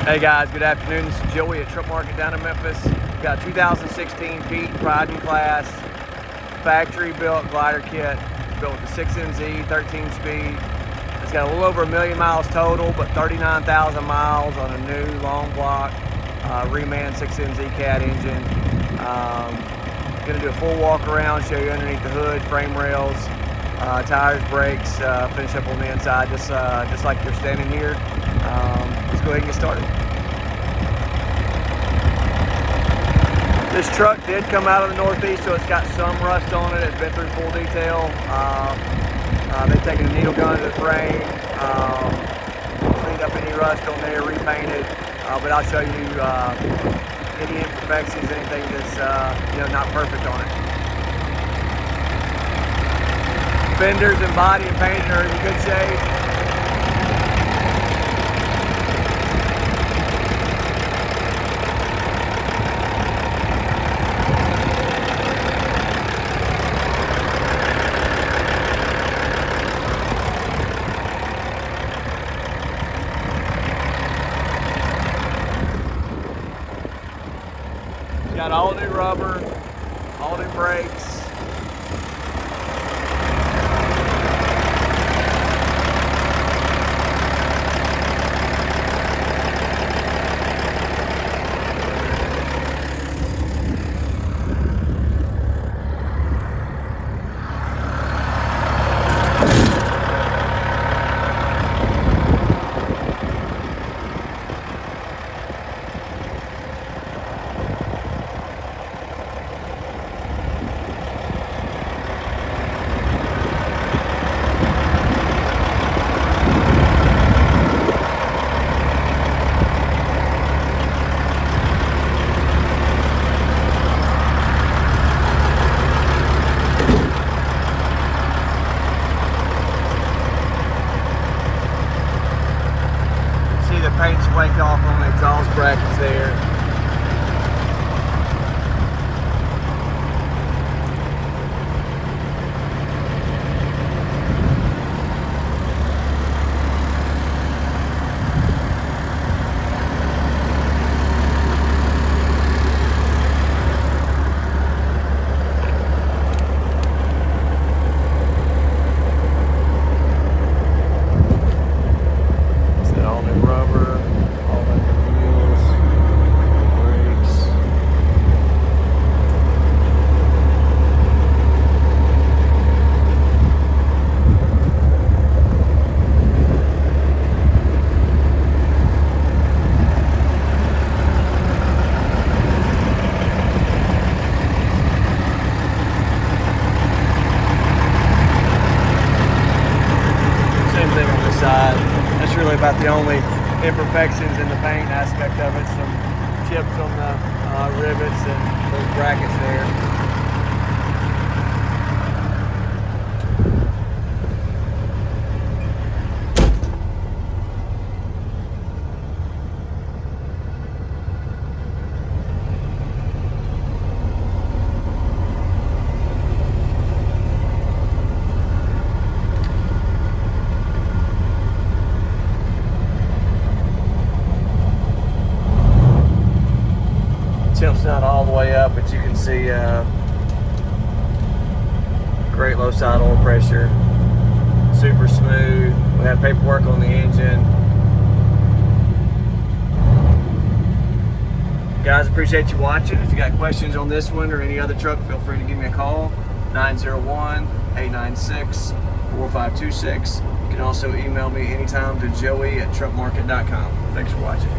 Hey guys, good afternoon. This is Joey at Truck Market down in Memphis. We've got 2016 Pete Pride and Class factory built glider kit built with a 6MZ 13 speed. It's got a little over 1 million miles total, but 39,000 miles on a new long block reman 6MZ cat engine. Gonna do a full walk around, show you underneath the hood, frame rails, tires, brakes, finish up on the inside, just like you're standing here. Let's go ahead and get started. This truck did come out of the Northeast, so it's got some rust on it. It's been through full detail. They've taken a needle gun to the frame, cleaned up any rust on there, repainted. But I'll show you any imperfections, anything that's not perfect on it. Fenders and body and paint are in good shape. Got all new rubber, all new brakes. Paint's flaked off on the exhaust brackets there. Side. That's really about the only imperfections in the paint aspect of it. Some chips on the rivets and those brackets there. Tip's not all the way up, but you can see great low side oil pressure, super smooth. We have paperwork on the engine. Guys, appreciate you watching. If you got questions on this one or any other truck, feel free to give me a call, 901-896-4526. You can also email me anytime to joey@truckmarket.com. Thanks for watching.